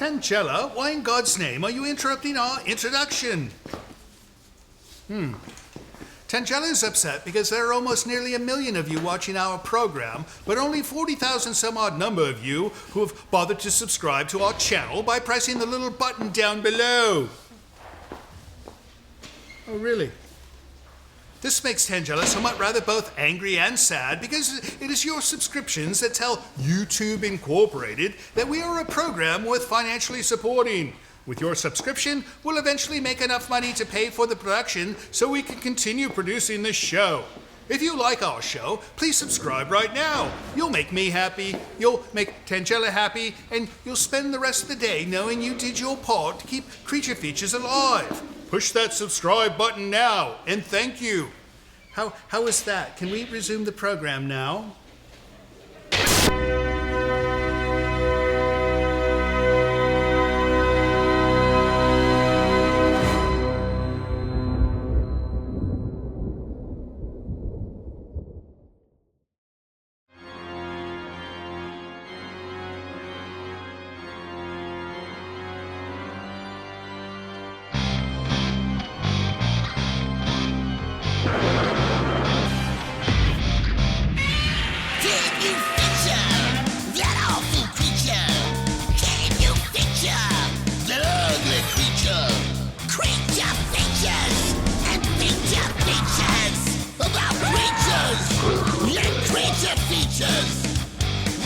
Tangella, why in God's name are you interrupting our introduction? Tangella is upset because there are almost nearly 1 million of you watching our program, but only 40,000 some odd number of you who have bothered to subscribe to our channel by pressing the little button down below. Oh, really? This makes Tangella somewhat rather both angry and sad because it is your subscriptions that tell YouTube Incorporated that we are a program worth financially supporting. With your subscription, we'll eventually make enough money to pay for the production so we can continue producing this show. If you like our show, please subscribe right now. You'll make me happy, you'll make Tangella happy, and you'll spend the rest of the day knowing you did your part to keep Creature Features alive. Push that subscribe button now, and thank you. How is that? Can we resume the program now?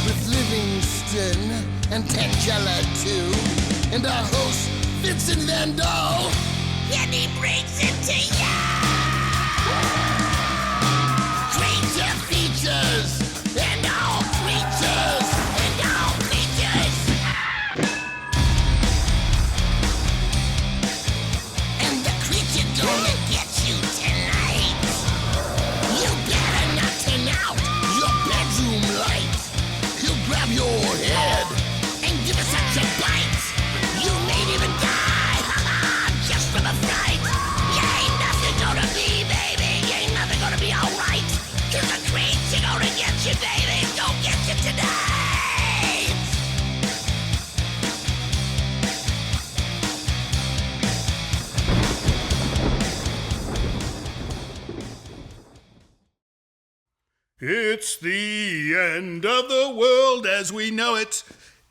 With Livingston and Tangella too, and our host Vincent Van Dahl, and he brings it to ya! Creature Features and all creatures and all creatures, and the creature gonna get you tonight. You better not turn out your bedroom light. He'll grab your head and give it such a bite. You may even die, just from a fright. You ain't nothing gonna be, baby. You ain't nothing gonna be alright. 'Cause the creature gonna get you, baby. Gonna get you tonight. It's the end of the world as we know it.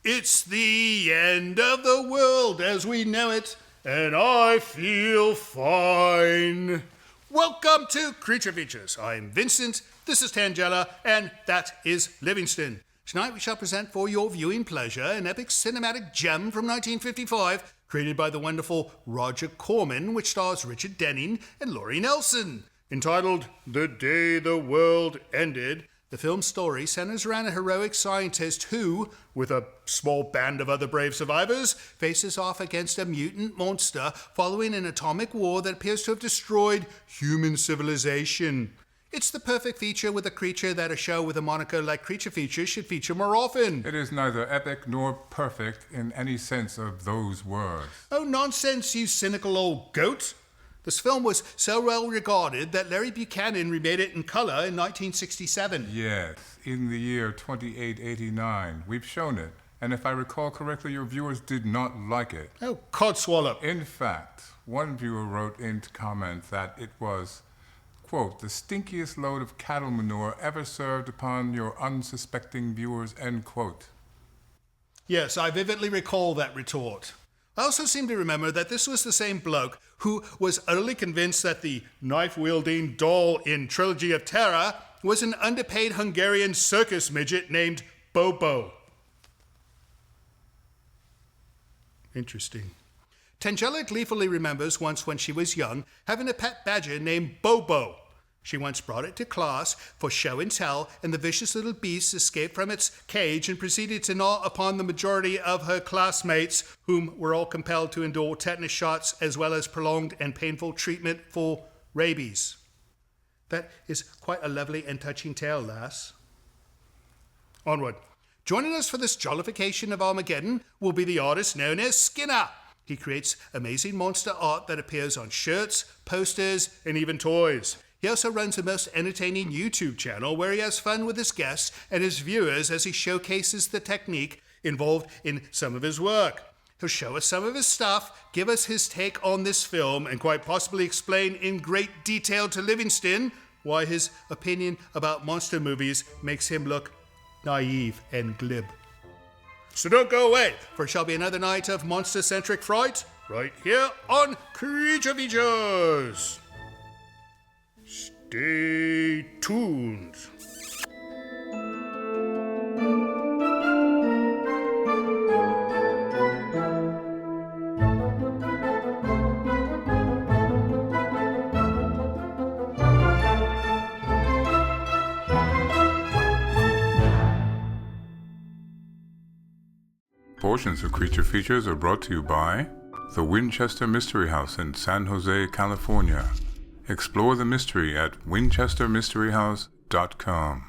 It's the end of the world as we know it. And I feel fine. Welcome to Creature Features. I'm Vincent, this is Tangella, and that is Livingston. Tonight we shall present for your viewing pleasure an epic cinematic gem from 1955, created by the wonderful Roger Corman, which stars Richard Denning and Laurie Nelson. Entitled The Day the World Ended, the film's story centers around a heroic scientist who, with a small band of other brave survivors, faces off against a mutant monster following an atomic war that appears to have destroyed human civilization. It's the perfect feature with a creature that a show with a moniker like Creature Features should feature more often. It is neither epic nor perfect in any sense of those words. Oh, nonsense, you cynical old goat. This film was so well regarded that Larry Buchanan remade it in color in 1967. Yes, in the year 2889. We've shown it. And if I recall correctly, your viewers did not like it. Oh, codswallop. In fact, one viewer wrote in to comment that it was, quote, the stinkiest load of cattle manure ever served upon your unsuspecting viewers, end quote. Yes, I vividly recall that retort. I also seem to remember that this was the same bloke who was utterly convinced that the knife-wielding doll in Trilogy of Terror was an underpaid Hungarian circus midget named Bobo. Interesting. Tangella gleefully remembers once when she was young having a pet badger named Bobo. She once brought it to class for show and tell, and the vicious little beast escaped from its cage and proceeded to gnaw upon the majority of her classmates, whom were all compelled to endure tetanus shots as well as prolonged and painful treatment for rabies. That is quite a lovely and touching tale, lass. Onward. Joining us for this jollification of Armageddon will be the artist known as Skinner. He creates amazing monster art that appears on shirts, posters, and even toys. He also runs a most entertaining YouTube channel where he has fun with his guests and his viewers as he showcases the technique involved in some of his work. He'll show us some of his stuff, give us his take on this film, and quite possibly explain in great detail to Livingston why his opinion about monster movies makes him look naive and glib. So don't go away, for it shall be another night of monster-centric fright right here on Creature Features. Stay tuned. Portions of Creature Features are brought to you by the Winchester Mystery House in San Jose, California. Explore the mystery at winchestermysteryhouse.com.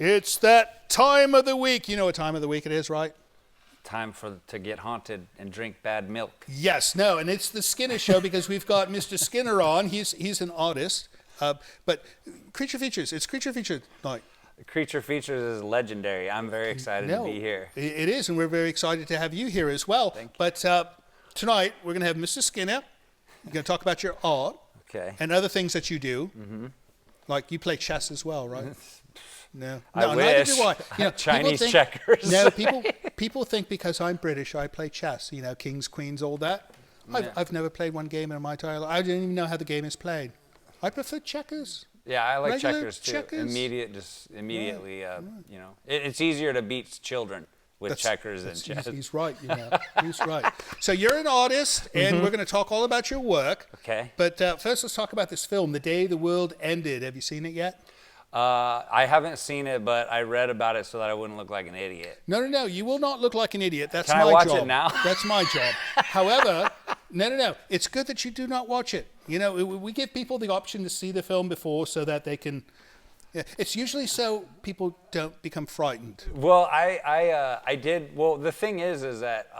It's that time of the week. You know what time of the week it is, right? Time to get haunted and drink bad milk. Yes, no, and it's the Skinner Show because we've got Mr. Skinner on. He's an artist. But Creature Features, it's Creature Feature night. Creature Features is legendary. I'm very excited to be here. It is, and we're very excited to have you here as well. Thank you. But tonight, we're going to have Mr. Skinner. We're going to talk about your art and other things that you do. Mm-hmm. Like you play chess as well, right? No, I neither wish. do I. You know, Chinese think, checkers. No, people think because I'm British, I play chess. You know, kings, queens, all that. Yeah. I've never played one game in my entire life. I didn't even know how the game is played. I prefer checkers. Yeah, I like Regular checkers too. checkers. Immediately, you know, it's easier to beat children with checkers than chess. He's right, you know. He's right. So you're an artist, and we're going to talk all about your work. Okay. But first, let's talk about this film, The Day the World Ended. Have you seen it yet? I haven't seen it, but I read about it so that I wouldn't look like an idiot. No. You will not look like an idiot. That's Can my I watch job. it now? That's my job. However, no. It's good that you do not watch it. You know, we give people the option to see the film before so that they can. Yeah, it's usually so people don't become frightened. Well, I did. Well, the thing is that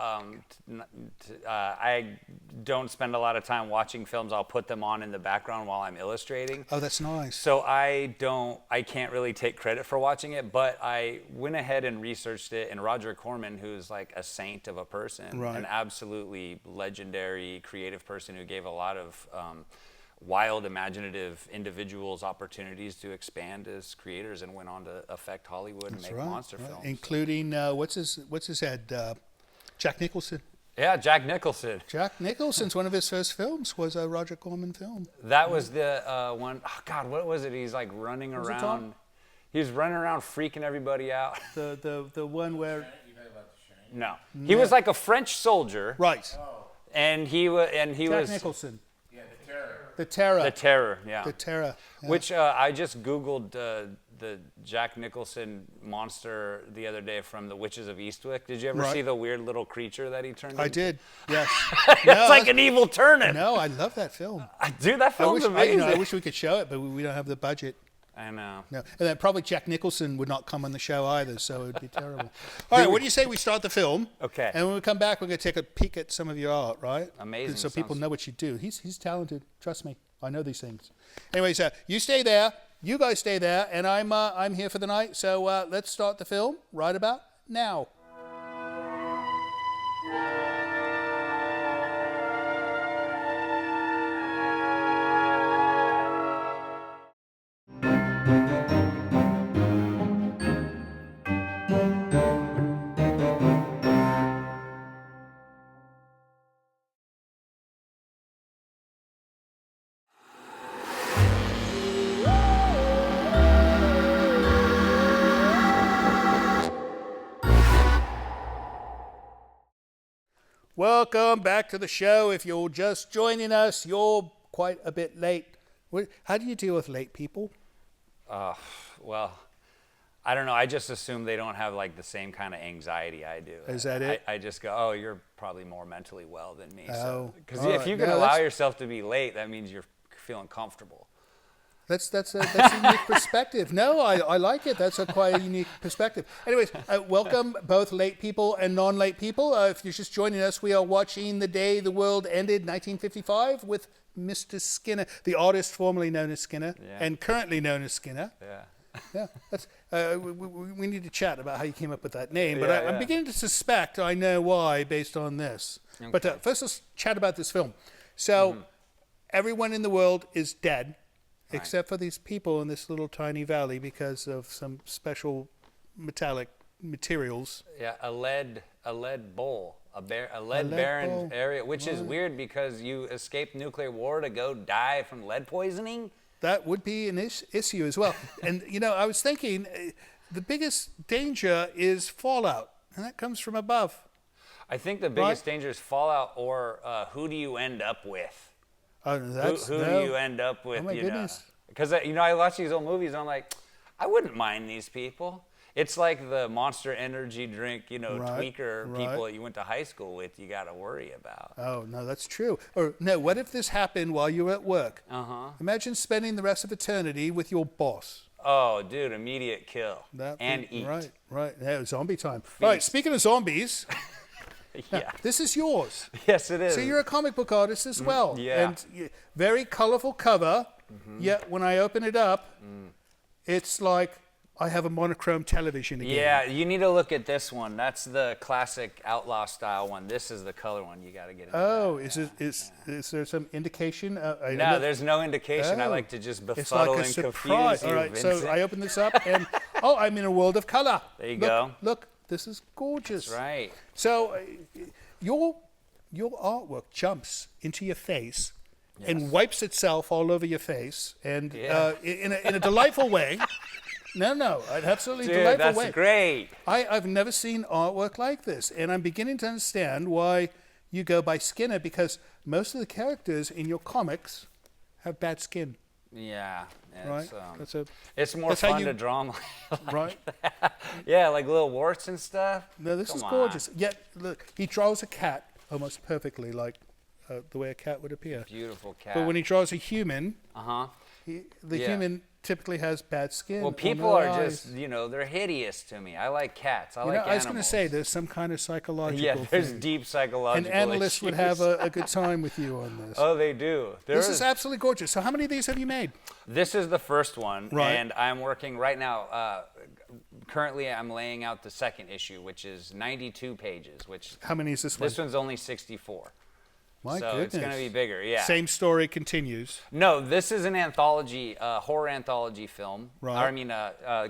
I don't spend a lot of time watching films. I'll put them on in the background while I'm illustrating. Oh, that's nice. So I can't really take credit for watching it, but I went ahead and researched it. And Roger Corman, who's like a saint of a person, an absolutely legendary creative person who gave a lot of wild, imaginative individuals opportunities to expand as creators and went on to affect Hollywood and make monster films. Including what's his head, Jack Nicholson. Yeah, Jack Nicholson. Jack Nicholson's one of his first films was a Roger Corman film. That was the one. Oh God, what was it? He's like running around. He's running around freaking everybody out. The one where. No, he was like a French soldier. Right. And he was. Jack Nicholson. The Terror, yeah. The Terror. Yeah. Which I just Googled the Jack Nicholson monster the other day from The Witches of Eastwick. Did you ever see the weird little creature that he turned into? I did, yes. It's like an evil turnip. No, I love that film. Dude, that film's amazing. I wish we could show it, but we don't have the budget. I know. No, and then probably Jack Nicholson would not come on the show either, so it would be terrible. All right, what do you say we start the film? Okay. And when we come back, we're going to take a peek at some of your art, right? Amazing. So people know what you do. He's talented. Trust me. I know these things. Anyways, you stay there. You guys stay there, and I'm here for the night. So let's start the film right about now. Welcome back to the show. If you're just joining us, you're quite a bit late. How do you deal with late people? Well, I don't know. I just assume they don't have like the same kind of anxiety I do. Is that it? I just go, oh, you're probably more mentally well than me. Oh, Because if you can allow yourself to be late, that means you're feeling comfortable. That's a unique perspective. No, I like it. That's quite a unique perspective. Anyways, welcome both late people and non-late people. If you're just joining us, we are watching The Day the World Ended, 1955, with Mr. Skinner, the artist formerly known as Skinner and currently known as Skinner. Yeah, that's, we need to chat about how you came up with that name, but I'm beginning to suspect I know why based on this. Okay. But first let's chat about this film. So everyone in the world is dead. Except for these people in this little tiny valley because of some special metallic materials. Yeah, a lead bowl, a lead barren area, which is weird because you escaped nuclear war to go die from lead poisoning. That would be an issue as well. And I was thinking the biggest danger is fallout, and that comes from above. I think the biggest danger is fallout, or who do you end up with? Oh, who do you end up with? Oh my goodness! Because I watch these old movies and I'm like, I wouldn't mind these people. It's like the Monster Energy drink, tweaker people that you went to high school with. You got to worry about. Oh no, that's true. Or no, what if this happened while you were at work? Imagine spending the rest of eternity with your boss. Oh, dude, immediate kill eat. Right. Yeah, zombie time. Feast. All right. Speaking of zombies. Yeah. This is yours. Yes, it is. So you're a comic book artist as well. Yeah. And very colorful cover, yet when I open it up, it's like I have a monochrome television again. Yeah, you need to look at this one. That's the classic outlaw style one. This is the color one. You got to get it. Oh, is there some indication? No, there's no indication. I like to just befuddle and confuse you, All right, Vincent. so I open this up and, I'm in a world of color. There you go. Look. This is gorgeous. That's right. So your artwork jumps into your face and wipes itself all over your face, and in a delightful way. No, an absolutely delightful way. That's great. I've never seen artwork like this, and I'm beginning to understand why you go by Skinner, because most of the characters in your comics have bad skin. Yeah. Right. It's more fun to draw them right. That. Yeah, like little warts and stuff. No, this is gorgeous. Yet, look, he draws a cat almost perfectly, like the way a cat would appear. Beautiful cat. But when he draws a human, the human typically has bad skin. Well, people are just, they're hideous to me. I like cats. I like animals. I was going to say, there's some kind of psychological Yeah, there's thing. deep psychological And analysts issues. would have a good time with you on this. Oh, they do. This is absolutely gorgeous. So how many of these have you made? This is the first one. Right. And I'm working right now. Currently, I'm laying out the second issue, which is 92 pages. How many is this one? This one's only 64. My so goodness. It's going to be bigger, yeah. Same story continues. No, this is an anthology, horror anthology film. Right. I mean,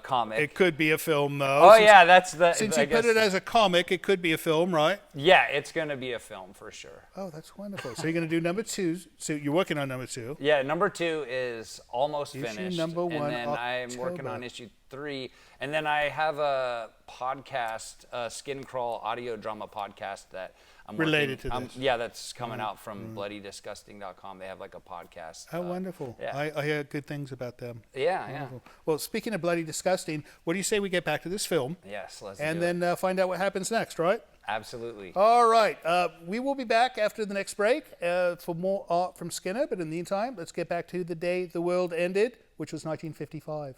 comic. It could be a film, though. Oh, yeah, that's the... Since you put it as a comic, it could be a film, right? Yeah, it's going to be a film for sure. Oh, that's wonderful. So you're going to do number 2. So you're working on number 2. Yeah, number 2 is almost issue finished. Number 1, and then I'm working on issue 3. And then I have a podcast, a skin crawl audio drama podcast that I'm related to this. Yeah, that's coming out from bloodydisgusting.com. They have like a podcast. Oh, wonderful. Yeah. I hear good things about them. Yeah, wonderful. Well, speaking of Bloody Disgusting, what do you say we get back to this film? Yes, let's and do it. then find out what happens next, right? Absolutely. All right. We will be back after the next break for more art from Skinner. But in the meantime, let's get back to The Day the World Ended, which was 1955.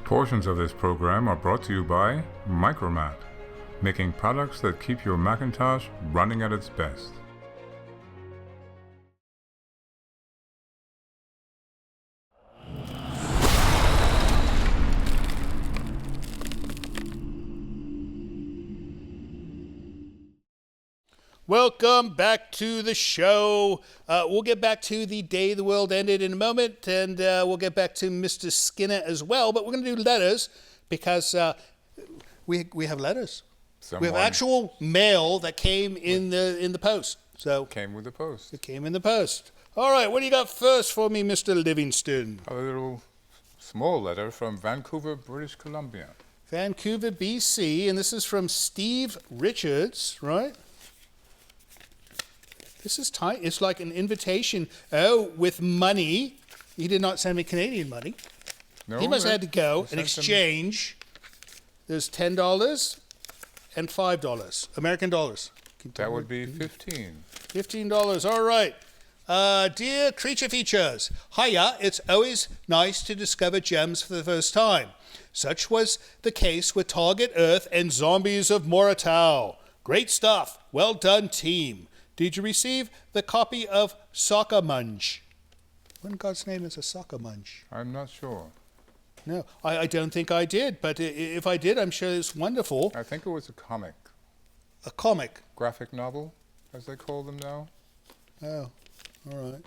Portions of this program are brought to you by Micromat, making products that keep your Macintosh running at its best. Welcome back to the show. We'll get back to The Day the World Ended in a moment, and we'll get back to Mr. Skinner as well. But we're going to do letters because we have letters. We have actual mail that came in the post. So Came with the post. it came in the post. All right, what do you got first for me, Mr. Livingston? A little small letter from Vancouver, British Columbia. Vancouver, BC, and this is from Steve Richards, right? This is tight. It's like an invitation. Oh, with money. He did not send me Canadian money. No, He must have had to go and sent them- exchange. There's $10 and $5 American dollars. That would be 15. $15. All right. Dear Creature Features, hiya. It's always nice to discover gems for the first time. Such was the case with Target Earth and Zombies of Moratau. Great stuff. Well done, team. Did you receive the copy of Soccer Munch? What in God's name is a Soccer Munch? I'm not sure. No, I don't think I did, but if I did, I'm sure it's wonderful. I think it was a comic. A comic. Graphic novel, as they call them now. Oh, all right.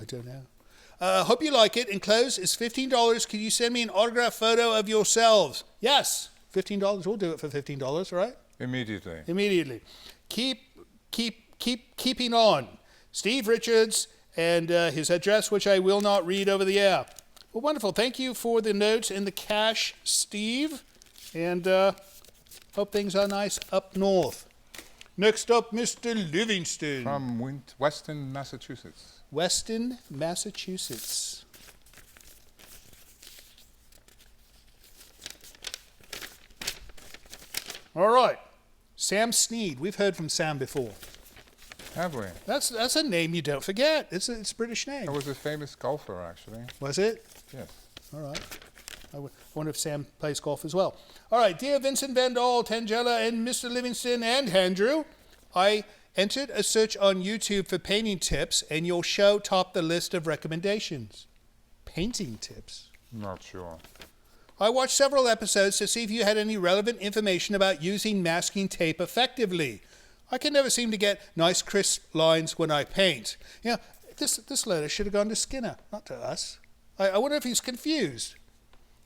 I don't know. Hope you like it. Enclosed is $15. Could you send me an autographed photo of yourselves? Yes, $15. We'll do it for $15, right? Immediately. Immediately. Keeping on. Steve Richards and his address, which I will not read over the air. Well, wonderful. Thank you for the notes and the cash, Steve. And hope things are nice up north. Next up, Mr. Livingston. From Weston, Massachusetts. Weston, Massachusetts. All right. Sam Sneed. We've heard from Sam before. Have we? That's a name you don't forget. It's a British name. It was a famous golfer, actually. Was it? Yes. All right. I wonder if Sam plays golf as well. All right. Dear Vincent Van Dahl, Tangela, and Mr. Livingston, and Andrew, I entered a search on YouTube for painting tips, and your show topped the list of recommendations. Painting tips? Not sure. I watched several episodes to see if you had any relevant information about using masking tape effectively. I can never seem to get nice crisp lines when I paint. You know, this letter should have gone to Skinner, not to us. I wonder if he's confused.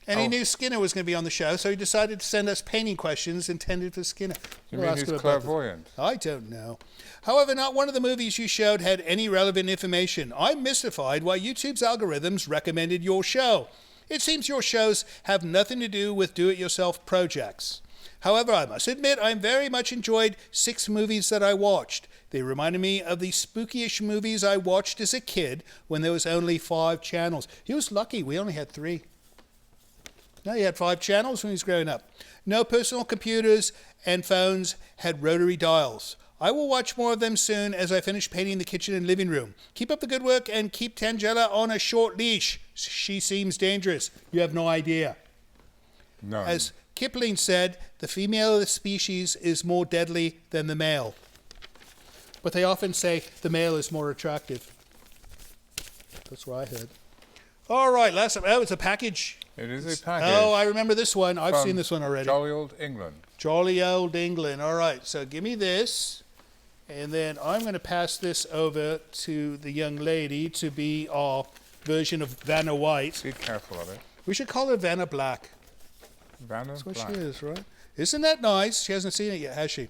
And he knew Skinner was going to be on the show, so he decided to send us painting questions intended for Skinner. You We'll mean ask he's him about clairvoyant? this. I don't know. However, not one of the movies you showed had any relevant information. I'm mystified why YouTube's algorithms recommended your show. It seems your shows have nothing to do with do-it-yourself projects. However, I must admit I very much enjoyed 6 movies that I watched. They reminded me of the spookyish movies I watched as a kid when there was only 5 channels. He was lucky. We only had 3. No, he had 5 channels when he was growing up. No personal computers and phones had rotary dials. I will watch more of them soon as I finish painting the kitchen and living room. Keep up the good work and keep Tangela on a short leash. She seems dangerous. You have no idea. No. As Kipling said, the female of the species is more deadly than the male. But they often say the male is more attractive. That's what I heard. All right, last time. Oh, it's a package. It is a package. Oh, I remember this one. I've from seen this one already. Jolly old England. Jolly old England. All right, so give me this. And then I'm going to pass this over to the young lady to be our version of Vanna White. Be careful of it. We should call her Vanna Black. Vanna That's what Black. she is, right? Isn't that nice? She hasn't seen it yet, has she?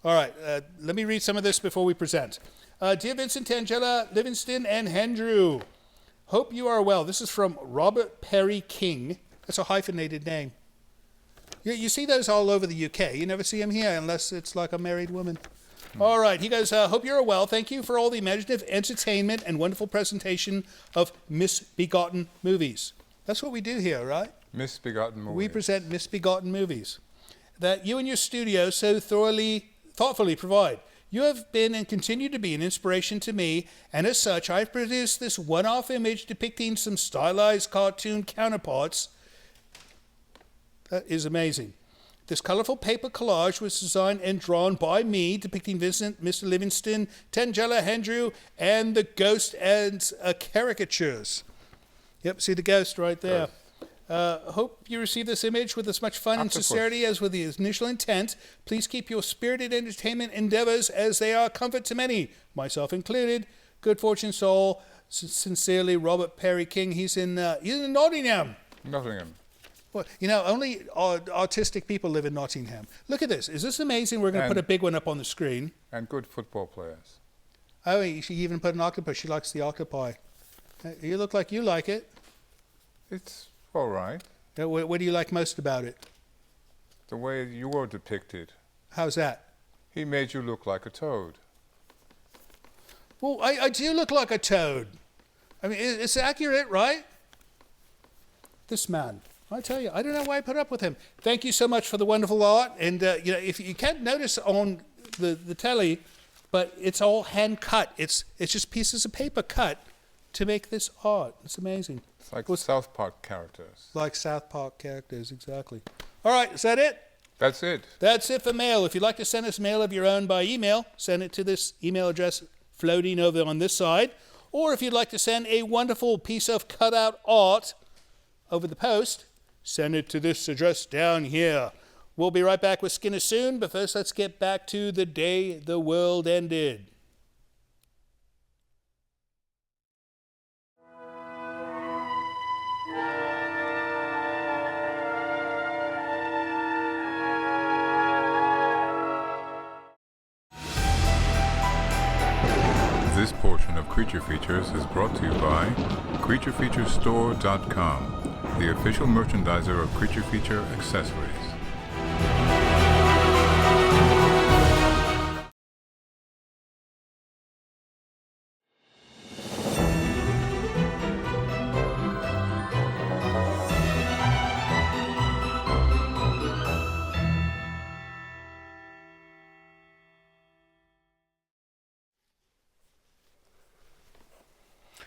All right, let me read some of this before we present. Dear Vincent, Tangela, Livingston, and Andrew, hope you are well. This is from Robert Perry King. That's a hyphenated name. You see those all over the UK. You never see them here unless it's like a married woman. All right, he goes, hope you're well. Thank you for all the imaginative entertainment and wonderful presentation of misbegotten movies. That's what we do here, right? Misbegotten movies. We present misbegotten movies that you and your studio so thoughtfully provide. You have been and continue to be an inspiration to me, and as such, I've produced this one-off image depicting some stylized cartoon counterparts. That is amazing. This colorful paper collage was designed and drawn by me, depicting Vincent, Mr. Livingston, Tangela, Andrew, and the ghost and caricatures. Yep, see the ghost right there. Hope you receive this image with as much fun and sincerity as with the initial intent. Please keep your spirited entertainment endeavors as they are comfort to many, myself included. Good fortune, soul. Sincerely, Robert Perry King. He's in Nottingham. Nottingham. Well, you know, only artistic people live in Nottingham. Look at this. Is this amazing? We're going to put a big one up on the screen. And good football players. Oh, she even put an octopus. She likes the octopi. You look like you like it. It's all right. What do you like most about it? the way you were depicted. How's that? He made you look like a toad. Well, I do look like a toad. I mean, it's accurate, right? This man, I tell you, I don't know why I put up with him. Thank you so much for the wonderful art. And, if you can't notice on the telly, but it's all hand cut. It's just pieces of paper cut to make this art. It's amazing. It's like South Park characters. Like South Park characters, exactly. All right, is that it? That's it. That's it for mail. If you'd like to send us mail of your own by email, send it to this email address floating over on this side. Or if you'd like to send a wonderful piece of cutout art over the post, send it to this address down here. We'll be right back with Skinner soon, but first let's get back to the day the world ended. This portion of Creature Features is brought to you by CreatureFeatureStore.com, the official merchandiser of Creature Feature accessories.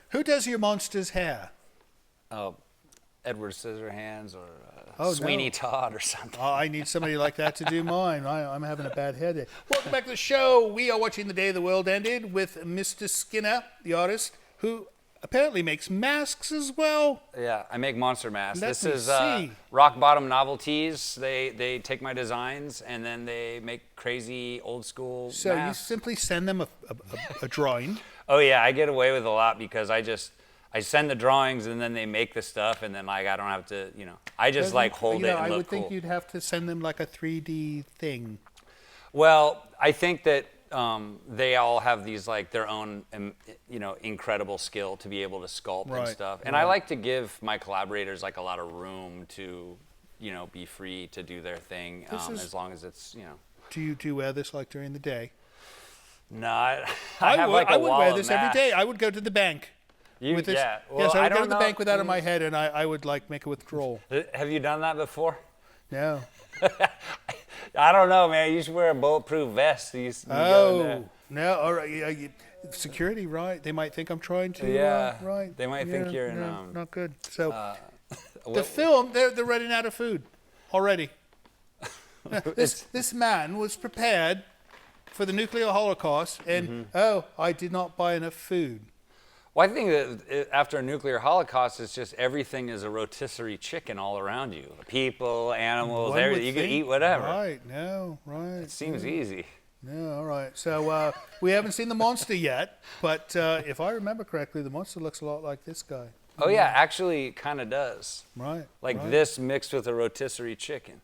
Who does your monster's hair? Oh, Edward Scissorhands or Oh, Sweeney no. Todd or something. Oh, I need somebody like that to do mine. I'm having a bad headache. Welcome back to the show. We are watching The Day the World Ended with Mr. Skinner, the artist, who apparently makes masks as well. Yeah, I make monster masks. Let This me is see. Rock Bottom Novelties. They take my designs and then they make crazy old school So masks. you simply send them a drawing. Oh yeah, I get away with a lot because I send the drawings and then they make the stuff and then like I don't have to, I just like hold it and I look would think cool. you'd have to send them like a 3D thing. Well, I think that they all have these like their own, incredible skill to be able to sculpt and Right, stuff. And I like to give my collaborators like a lot of room to, be free to do their thing as long as it's, Do you wear this like during the day? No, I have like a I would wall wear of this every masks. day. I would go to the bank. With this. Yeah. Well, Yes, I would go don't to the know- bank with that on my head, and I would like make a withdrawal. Have you done that before? No. I don't know, man. You should wear a bulletproof vest. You go in there. Oh no! All right, security, right? They might think I'm trying to. Yeah, right. they might think you're in, no, not good. So the what- film, they're running out of food already. This man was prepared for the nuclear holocaust, and I did not buy enough food. Well, I think that after a nuclear holocaust, it's just everything is a rotisserie chicken all around you. People, animals, One everything. would You can think- eat whatever. Right? No, right. It seems easy. Yeah, all right. So we haven't seen the monster yet, but if I remember correctly, the monster looks a lot like this guy. Oh yeah, actually, it kind of does. Right. Like right. this mixed with a rotisserie chicken.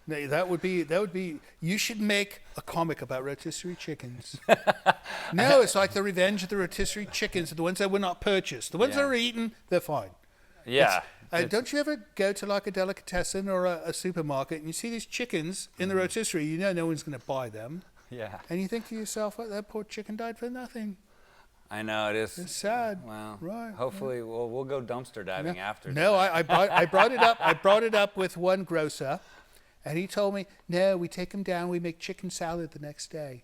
No, that would be. You should make a comic about rotisserie chickens. No, it's like the Revenge of the Rotisserie Chickens. The ones that were not purchased. The ones that Yeah. are eaten, they're fine. Yeah. Don't you ever go to like a delicatessen or a supermarket and you see these chickens in the rotisserie? You know no one's going to buy them, Yeah. and you think to yourself, "Well, that poor chicken died for nothing." I know it is. It's sad. Well, Right. hopefully we'll go dumpster diving after. No, I brought it up. I brought it up with one grocer. And he told me, no, we take them down. We make chicken salad the next day.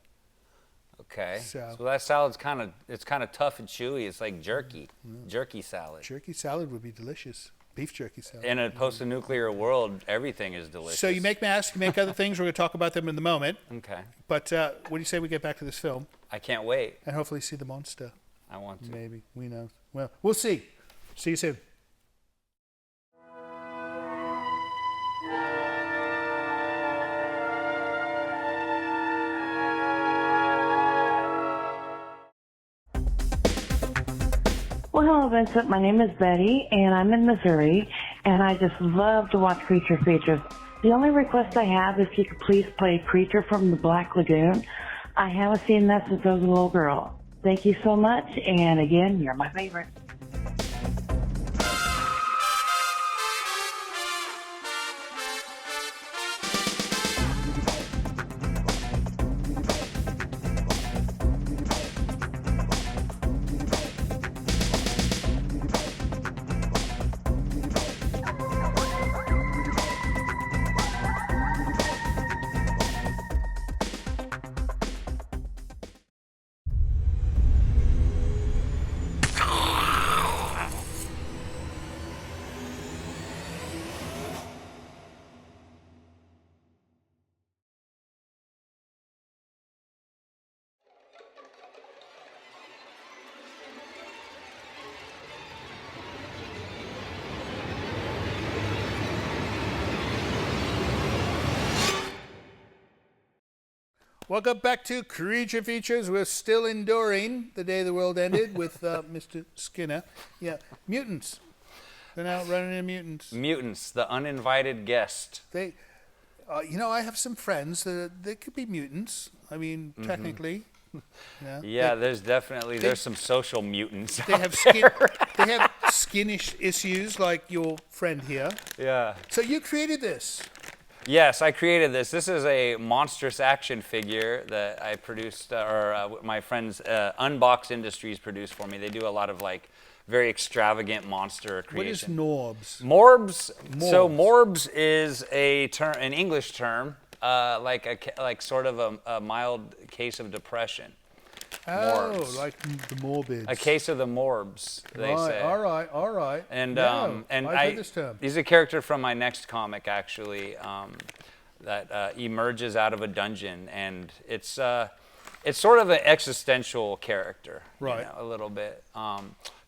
Okay. So- So that salad's kind of tough and chewy. It's like jerky salad. Jerky salad would be delicious. Beef jerky salad. In a post-nuclear world, everything is delicious. So you make masks, you make other things. We're going to talk about them in a moment. Okay. But what do you say we get back to this film I can't wait. and hopefully see the monster? I want to. Maybe. We know. Well, we'll see. See you soon. Well, hello, Vincent. My name is Betty, and I'm in Missouri, and I just love to watch Creature Features. The only request I have is if you could please play Creature from the Black Lagoon. I haven't seen that since I was a little girl. Thank you so much, and again, you're my favorite. Welcome back to Creature Features. We're still enduring the day the world ended with Mr. Skinner. Yeah, mutants. They're now running into mutants. Mutants, the uninvited guest. They, I have some friends that they could be mutants. I mean, technically. Yeah, there's some social mutants. They have skin issues like your friend here. Yeah. So you created this. Yes, I created this. This is a monstrous action figure that I produced, my friends Unbox Industries produced for me. They do a lot of like very extravagant monster creation. What is Norbs? Morbs. So Morbs is an English term, like sort of a mild case of depression. Oh, Morbs. like the Morbids. A case of the Morbs, they say. All right. And I've heard this term. He's a character from my next comic, actually, that emerges out of a dungeon, and it's sort of an existential character, right? A little bit.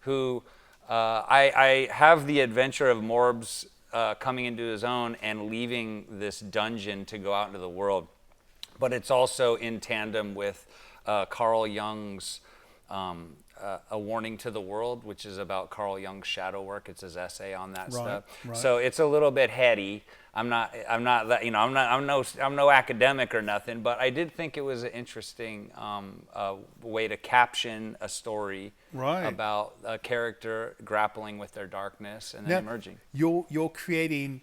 Who I have the adventure of Morbs coming into his own and leaving this dungeon to go out into the world, but it's also in tandem with Carl Jung's A Warning to the World, which is about Carl Jung's shadow work. It's his essay on that stuff. Right. So it's a little bit heady. I'm no academic or nothing, but I did think it was an interesting way to caption a story about a character grappling with their darkness and then emerging. You're creating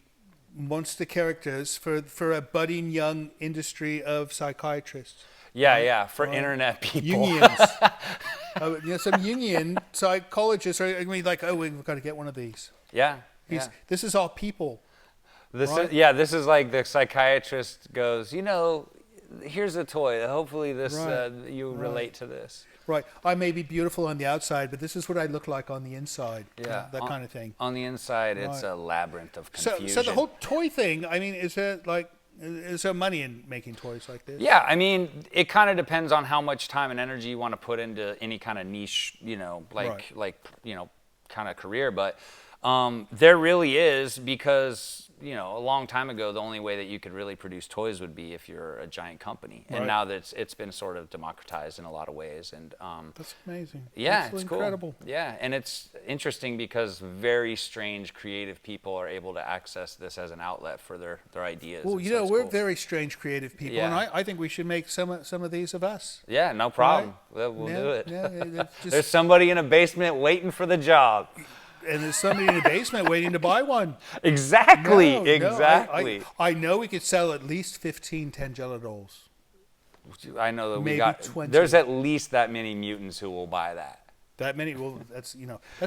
monster characters for a budding young industry of psychiatrists. Yeah, for internet people. Jungians. Some Jungian psychologists are we've got to get one of these. Yeah. This is our people. This is like the psychiatrist goes, here's a toy. Hopefully you relate to this. Right. I may be beautiful on the outside, but this is what I look like on the inside. Yeah. That kind of thing. On the inside, it's a labyrinth of confusion. So the whole toy thing, I mean, is there money in making toys like this? Yeah, I mean, it kind of depends on how much time and energy you want to put into any kind of niche, kind of career. But there really is, because a long time ago, the only way that you could really produce toys would be if you're a giant company. And now that it's been sort of democratized in a lot of ways. And that's amazing. Yeah, it's cool. Incredible. Yeah, and it's interesting because very strange creative people are able to access this as an outlet for their ideas. Well, we're very strange creative people, Yeah. and I think we should make some of these of us. Yeah, no problem. Right? We'll do it. Yeah, There's somebody in a basement waiting for the job. And there's somebody in the basement waiting to buy one. Exactly. I know we could sell at least 15 Tangela dolls. I know that Maybe 20. There's at least that many mutants who will buy that. That many? Well, that's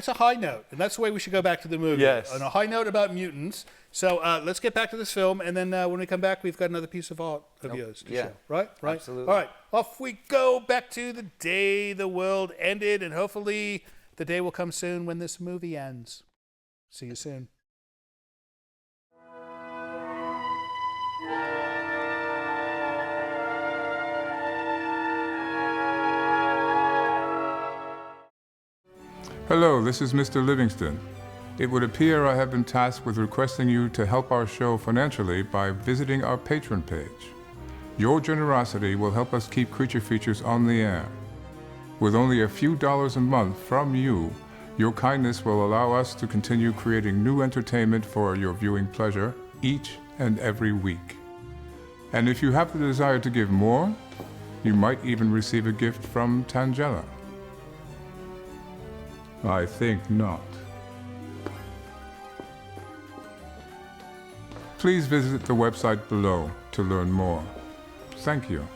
a high note, and that's the way we should go back to the movie. Yes. On a high note about mutants. So let's get back to this film, and then when we come back, we've got another piece of art of yours to show. Right? Absolutely. All right. Off we go back to the day the world ended, and hopefully the day will come soon when this movie ends. See you soon. Hello, this is Mr. Livingston. It would appear I have been tasked with requesting you to help our show financially by visiting our Patreon page. Your generosity will help us keep Creature Features on the air. With only a few dollars a month from you, your kindness will allow us to continue creating new entertainment for your viewing pleasure each and every week. And if you have the desire to give more, you might even receive a gift from Tangela. I think not. Please visit the website below to learn more. Thank you.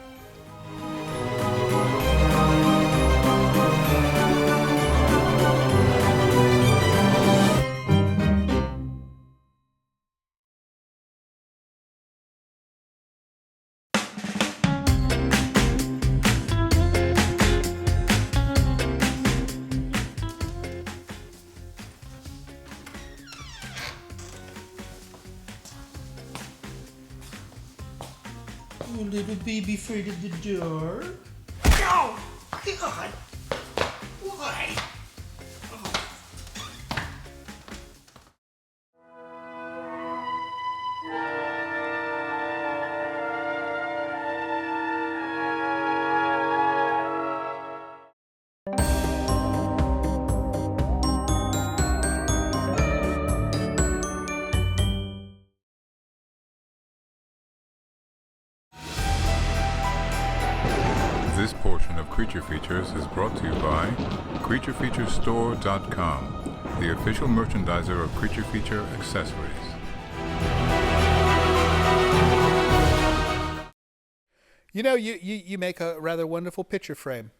Little baby afraid of the door. Oh, God. Why? Creature Features is brought to you by CreatureFeatureStore.com, the official merchandiser of Creature Feature accessories. You know, you make a rather wonderful picture frame.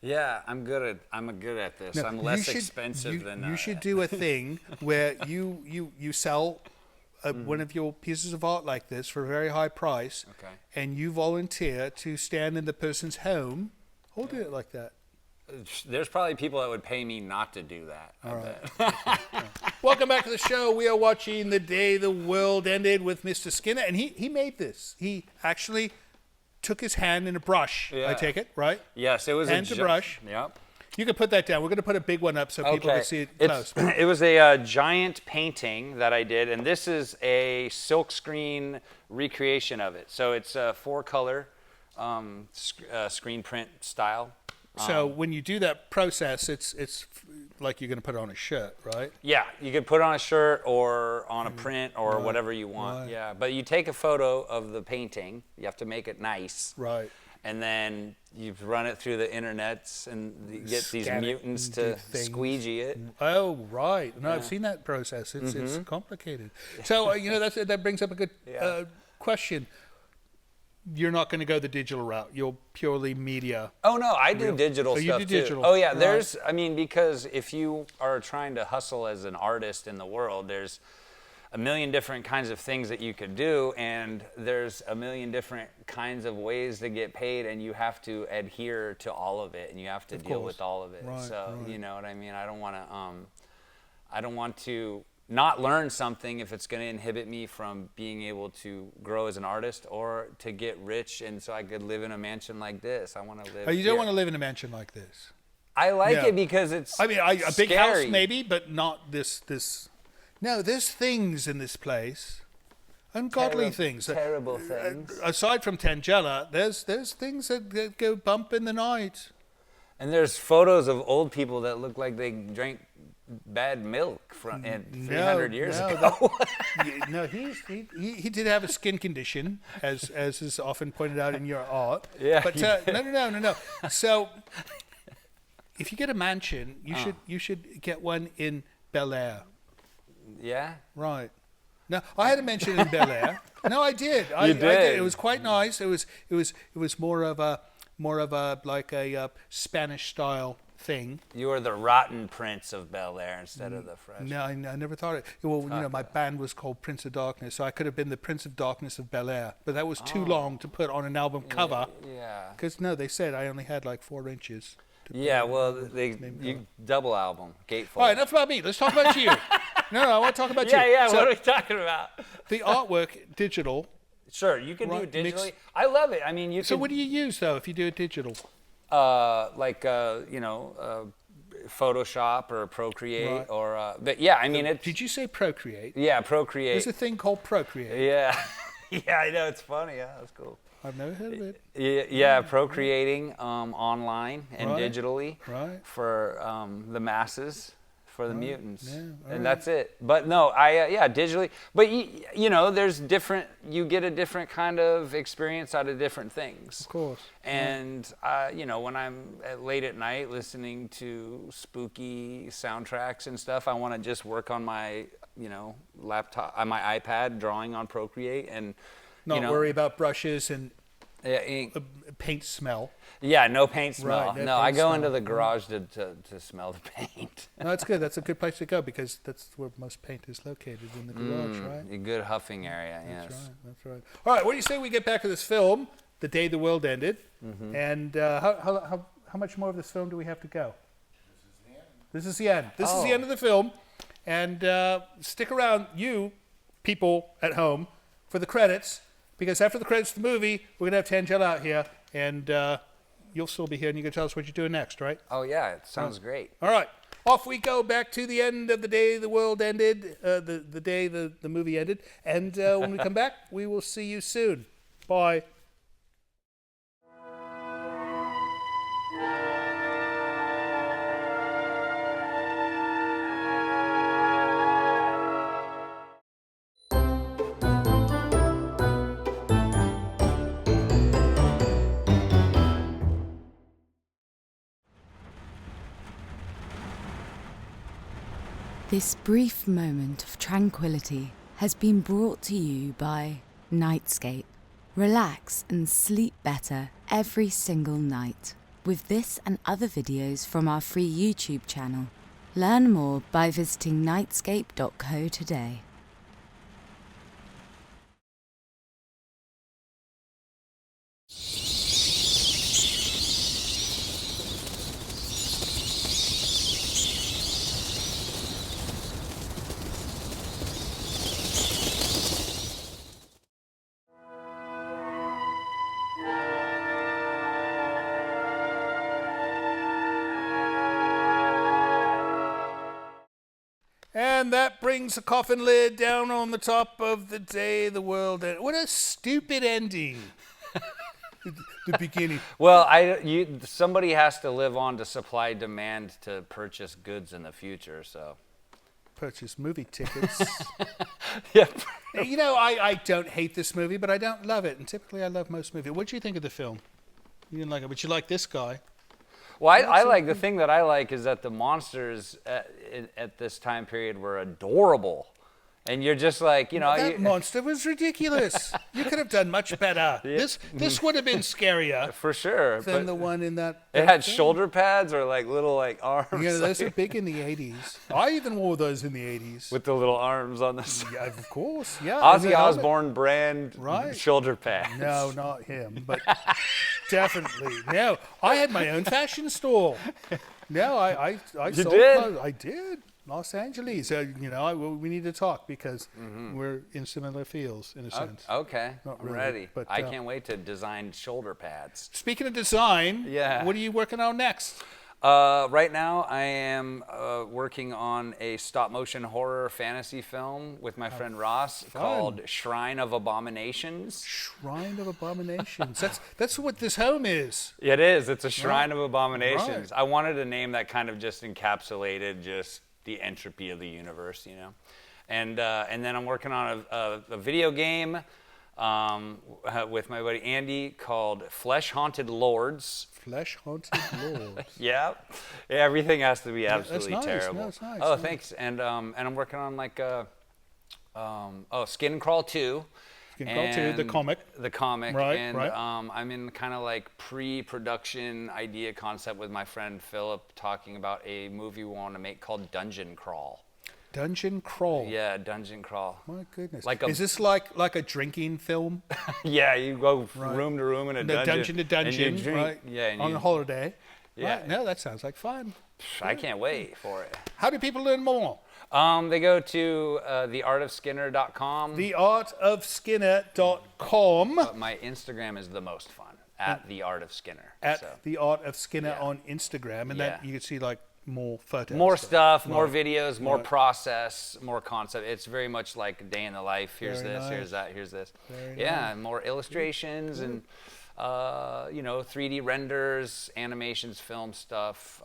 Yeah, I'm good at this. No, I'm less expensive than. You should do a thing where you sell one of your pieces of art like this for a very high price, Okay. and you volunteer to stand in the person's home holding it like that. There's probably people that would pay me not to do that. All right. Welcome back to the show. We are watching The Day the World Ended with Mr. Skinner, and he made this. He actually took his hand in a brush. Yeah. I take it, right? Yes, it was hand to brush. Yep. You can put that down. We're going to put a big one up so people can see it close. It was a giant painting that I did, and this is a silkscreen recreation of it. So it's a 4-color screen print style. So when you do that process, it's like you're going to put it on a shirt, right? Yeah, you could put it on a shirt or on a print or whatever you want. Right. Yeah, but you take a photo of the painting. You have to make it nice. Right. And then you run it through the internets and you get these Scan it mutants and to do things. squeegee it. Oh, right. No, I've seen that process. It's complicated. So, that brings up a good question. You're not going to go the digital route. You're purely media. Oh, no, I do digital Oh, stuff you do too. digital. Oh, yeah, Right. because if you are trying to hustle as an artist in the world, there's a million different kinds of things that you could do, and there's a million different kinds of ways to get paid, and you have to adhere to all of it, and you have to deal with all of it. Right, So, right. you know what I mean? I don't want to not learn something if it's going to inhibit me from being able to grow as an artist or to get rich and so I could live in a mansion like this. I want to live Oh, you here. don't want to live in a mansion like this. I like Yeah. it because it's I mean, a big house scary. maybe, but not this. No, there's things in this place, ungodly things. Terrible things. Aside from Tangella, there's things that go bump in the night. And there's photos of old people that look like they drank bad milk from 300 years ago. No, he did have a skin condition, as is often pointed out in your art. Yeah, But he no. So, if you get a mansion, you should get one in Bel Air. Yeah? Right. No, I had a mention in Bel Air. No, I did. I did. did. It was quite nice. It was more of a like a Spanish style thing. You were the rotten prince of Bel Air instead of the fresh. No, I never thought it. Well, my band was called Prince of Darkness, so I could have been the Prince of Darkness of Bel Air, but that was too long to put on an album cover. Yeah. Because they said I only had like 4 inches. Yeah, well, you double album, Gatefold. All right, enough about me. Let's talk about you. No, I want to talk about you. Yeah, So, what are we talking about? the artwork, digital. Sure, you can Right, do it mix- digitally. I love it. I mean, you So can what do you use though if you do it digital? Photoshop or Procreate Right. or but yeah, I mean Did you say Procreate? yeah, Procreate. There's a thing called Procreate. Yeah. Yeah, I know, it's funny. Yeah, that's cool. I've never heard of it. Yeah, procreating online and Right, digitally right. for the masses, for the mutants, yeah, all and right. that's it. But no, digitally. But there's different. You get a different kind of experience out of different things. Of course. And when I'm late at night listening to spooky soundtracks and stuff, I want to just work on my laptop, on my iPad, drawing on Procreate, and Not worry about brushes and ink. paint smell. Yeah, no paint smell. Right, no no, I paint go smell. into the garage to smell the paint. No, that's good. That's a good place to go because that's where most paint is located, in the garage, right? A good huffing area, yes. That's right. All right, what do you say we get back to this film, The Day the World Ended, and how much more of this film do we have to go? This is the end. This is the end of the film, and stick around, you people at home, for the credits, because after the credits of the movie, we're gonna have Tangella out here, and you'll still be here, and you can tell us what you're doing next, right? Oh, yeah, it sounds great. All right. Off we go back to the end of The Day the World Ended, the day the movie ended. And when we come back, we will see you soon. Bye. This brief moment of tranquility has been brought to you by Nightscape. Relax and sleep better every single night with this and other videos from our free YouTube channel. Learn more by visiting nightscape.co today. And that brings the coffin lid down on the top of the day the world ended. What a stupid ending. The beginning. Well, somebody has to live on to supply demand to purchase goods in the future, so. Purchase movie tickets. Yeah. You know, I don't hate this movie, but I don't love it. And typically I love most movies. What do you think of the film? You didn't like it, but you like this guy. Well, I like, the thing that I like is that the monsters at this time period were adorable. And you're just like, you know. That monster was ridiculous. You could have done much better. Yeah. This would have been scarier. For sure. Than the one in that. It had shoulder pads or like little like arms. Yeah, those are big in the 80s. I even wore those in the 80s. With the little arms on the side. Yeah, of course, yeah. Ozzy Osbourne brand shoulder pads. No, not him, but definitely. No, I had my own fashion store. No, I You sold did? clothes. I did. Los Angeles. You know, we need to talk because we're in similar fields in a sense. Okay, Not I'm really, ready. but, I can't wait to design shoulder pads. Speaking of design, Yeah. What are you working on next? Right now, I am working on a stop-motion horror fantasy film with my friend Ross called Shrine of Abominations. Shrine of Abominations. That's what this home is. It is. It's a Shrine of Abominations. Right. I wanted a name that kind of just encapsulated just the entropy of the universe, you know. And then I'm working on a video game with my buddy Andy called Flesh Haunted Lords. Flesh Haunted Lords. Yeah, everything has to be absolutely that's nice. terrible. No, it's nice. Oh, thanks. And I'm working on like Skin Crawl 2. Skin Crawl 2, the comic. The comic. Right, and right. I'm in kind of like pre-production idea concept with my friend Philip, talking about a movie we want to make called Dungeon Crawl. Dungeon Crawl. Yeah, Dungeon Crawl. My goodness. Is this like a drinking film? Yeah, you go room to room in a dungeon. Dungeon to dungeon, and you drink, right? Yeah, and on a holiday. Yeah. Right? No, that sounds like fun. I can't wait for it. How do people learn more? They go to theartofskinner.com. Theartofskinner.com. But my Instagram is the most fun, at theartofskinner. The Art of Skinner on Instagram, and then you can see like more photos. More stuff, more videos, more process, more concept. It's very much like a day in the life. Here's Very this, nice. here's that, here's this. Very And more illustrations and, 3D renders, animations, film stuff,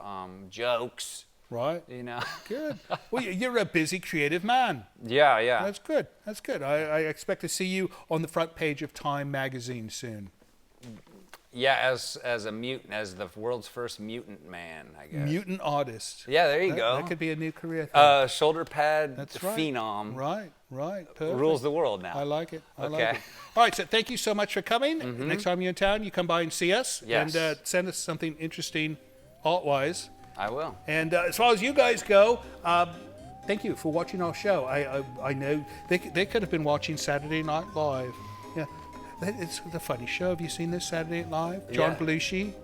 jokes. Right. You know. Good. Well, you're a busy, creative man. Yeah. That's good. That's good. I expect to see you on the front page of Time magazine soon. Yeah, as a mutant, as the world's first mutant man, I guess. Mutant artist. Yeah, there you go. That could be a new career thing. Shoulder pad That's right. phenom. Right. Perfect. Rules the world now. I like it. I like Okay. it. All right, so thank you so much for coming. Next time you're in town, you come by and see us. Yes. And send us something interesting art-wise. I will. And as far as you guys go, thank you for watching our show. I know they could have been watching Saturday Night Live. Yeah. It's a funny show. Have you seen this Saturday Night Live? John Belushi.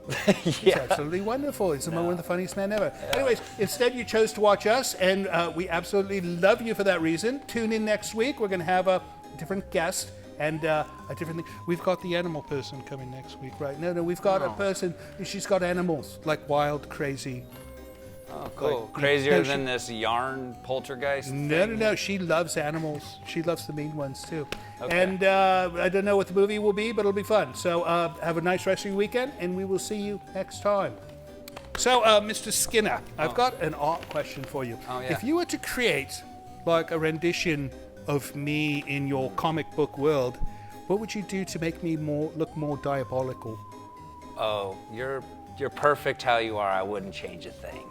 It's absolutely wonderful. He's one of the funniest men ever. Anyways, instead you chose to watch us, and we absolutely love you for that reason. Tune in next week. We're going to have a different guest and a different thing. We've got the animal person coming next week, right? No, we've got a person. She's got animals, like wild, crazy. Oh, cool. Crazier than this yarn poltergeist thing? No. She loves animals. She loves the mean ones, too. Okay. And I don't know what the movie will be, but it'll be fun. So have a nice rest of your weekend, and we will see you next time. So, Mr. Skinner, I've got an art question for you. Oh, yeah. If you were to create, like, a rendition of me in your comic book world, what would you do to make me look more diabolical? Oh, you're perfect how you are. I wouldn't change a thing.